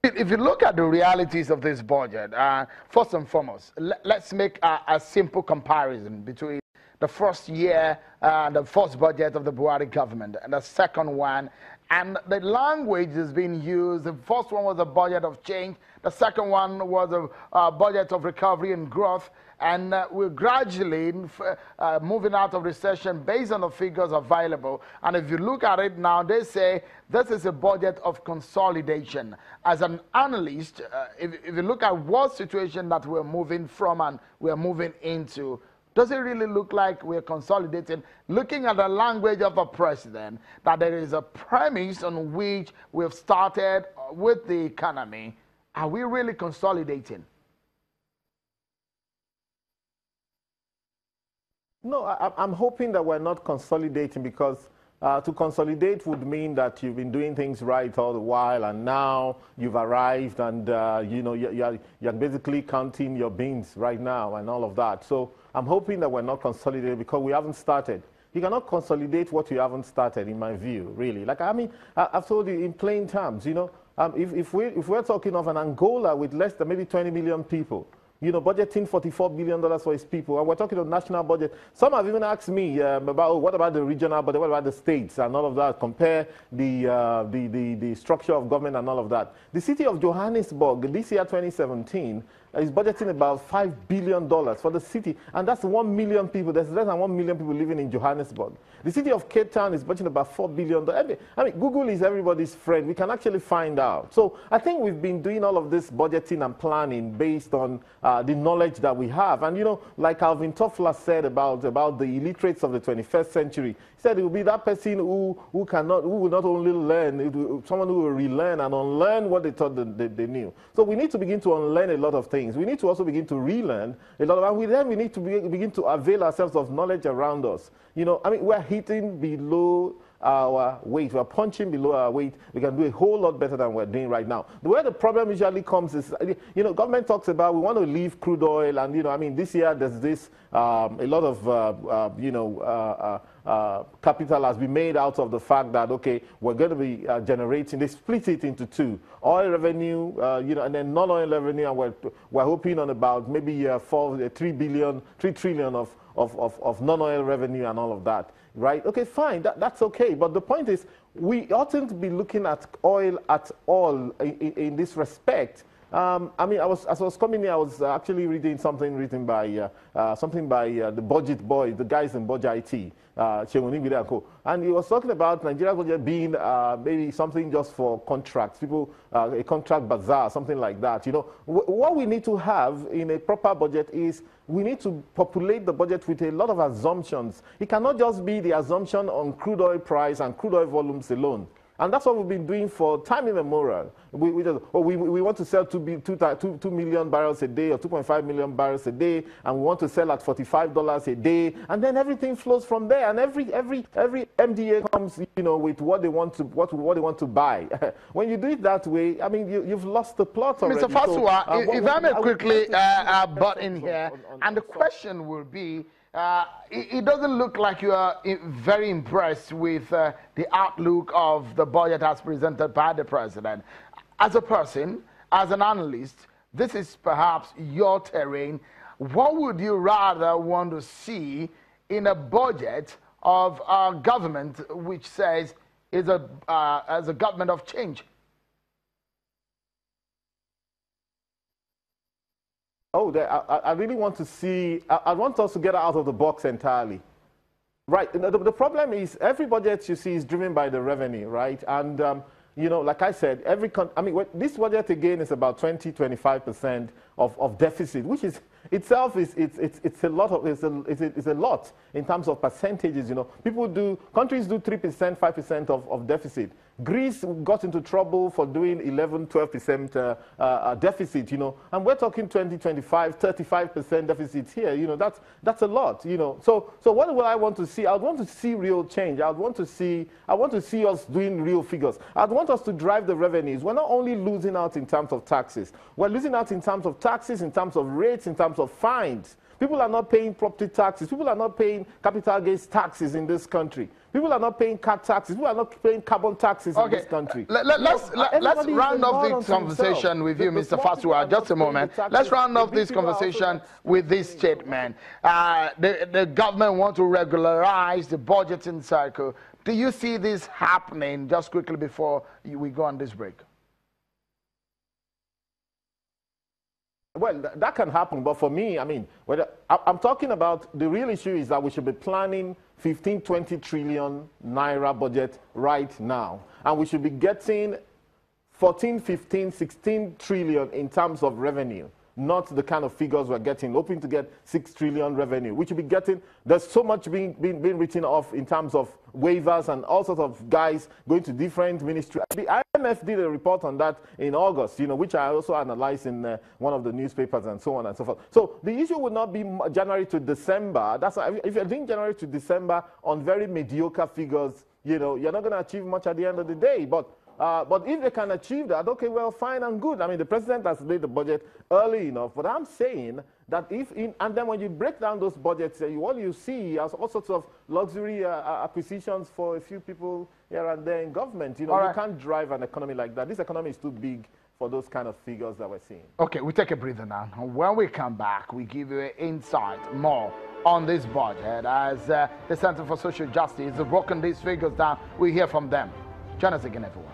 If you look at the realities of this budget, first and foremost, let's make a simple comparison between the first year, the first budget of the Buhari government, and the second one. And the language is being used. The first one was a budget of change. The second one was a budget of recovery and growth. And we're gradually moving out of recession based on the figures available. And if you look at it now, they say this is a budget of consolidation. As an analyst, if you look at what situation that we're moving from and we're moving into, does it really look like we're consolidating? Looking at the language of the president, that there is a premise on which we've started with the economy, are we really consolidating? No, I'm hoping that we're not consolidating, because to consolidate would mean that you've been doing things right all the while, and now you've arrived, and you're basically counting your beans right now and all of that. So I'm hoping that we're not consolidating, because we haven't started. You cannot consolidate what you haven't started, in my view, really. Like, I mean, I've told you in plain terms, if we're talking of an Angola with less than maybe 20 million people, budgeting $44 billion for its people, and we're talking of national budget. Some have even asked me about what about the regional budget, what about the states and all of that, compare the structure of government and all of that. The city of Johannesburg, this year 2017, is budgeting about $5 billion for the city, and that's 1 million people. There's less than 1 million people living in Johannesburg. The city of Cape Town is budgeting about $4 billion. I mean, Google is everybody's friend. We can actually find out. So I think we've been doing all of this budgeting and planning based on the knowledge that we have. And, like Alvin Toffler said about the illiterates of the 21st century, he said it will be that person who will not only learn, someone who will relearn and unlearn what they thought they knew. So we need to begin to unlearn a lot of things. We need to also begin to relearn a lot of, and then we need to begin to avail ourselves of knowledge around us. I mean, we're hitting below our weight. We're punching below our weight. We can do a whole lot better than we're doing right now. The way the problem usually comes is, government talks about we want to leave crude oil, and, I mean, this year there's this, a lot of, capital has been made out of the fact that, okay, we're going to be generating, they split it into two, oil revenue, and then non-oil revenue, and we're hoping on about maybe 3 trillion of non-oil revenue and all of that. Right? Okay, fine. That's okay. But the point is, we oughtn't be looking at oil at all in this respect. I mean, as I was coming here, I was actually reading something written by the budget boy, the guys in Budget IT, and he was talking about Nigeria's budget being maybe something just for contracts, people, a contract bazaar, something like that. What we need to have in a proper budget is we need to populate the budget with a lot of assumptions. It cannot just be the assumption on crude oil price and crude oil volumes alone. And that's what we've been doing for time immemorial. We want to sell 2 million barrels a day or 2.5 million barrels a day, and we want to sell at $45 a day, and then everything flows from there. And every MDA comes, with what they want to buy. When you do it that way, I mean, you've lost the plot already. Mr. Fasua, if I may quickly butt in here, and the question will be, it doesn't look like you are very impressed with the outlook of the budget as presented by the president. As a person, as an analyst, this is perhaps your terrain. What would you rather want to see in a budget of a government which says is as a government of change? Oh, I really want to see, I want us to get out of the box entirely. Right, the problem is every budget you see is driven by the revenue, right? And, like I said, this budget again is about 20–25% of deficit, which is itself it's a lot in terms of percentages. Countries do 3%, 5% of deficit. Greece got into trouble for doing 11–12% deficit, and we're talking 20–25, 35% deficit here. That's a lot, So what will I want to see? I want to see real change. I want to see us doing real figures. I want us to drive the revenues. We're not only losing out in terms of taxes. We're losing out in terms of taxes, in terms of rates, in terms of fines. People are not paying property taxes. People are not paying capital gains taxes in this country. People are not paying car taxes. People are not paying carbon taxes in this country. Let's round off this conversation with you, Mr. Fasua. Just a moment. Let's round off this conversation with this statement. The government wants to regularize the budgeting cycle. Do you see this happening? Just quickly before we go on this break. Well, that can happen, but for me, I mean, I'm talking about the real issue is that we should be planning 15, 20 trillion naira budget right now. And we should be getting 14, 15, 16 trillion in terms of revenue, not the kind of figures we're getting, hoping to get 6 trillion revenue. We should be getting, there's so much being written off in terms of waivers and all sorts of guys going to different ministries. The IMF did a report on that in August, which I also analyzed in one of the newspapers and so on and so forth. So the issue would not be January to December. That's why if you're doing January to December on very mediocre figures, you're not going to achieve much at the end of the day. But if they can achieve that, okay, well, fine and good. I mean, the president has laid the budget early enough. But I'm saying that and then when you break down those budgets, what you see is all sorts of luxury acquisitions for a few people here and there in government. You can't drive an economy like that. This economy is too big for those kind of figures that we're seeing. Okay, we take a breather now. When we come back, we give you an insight more on this budget as the Center for Social Justice has broken these figures down. We hear from them. Join us again, everyone.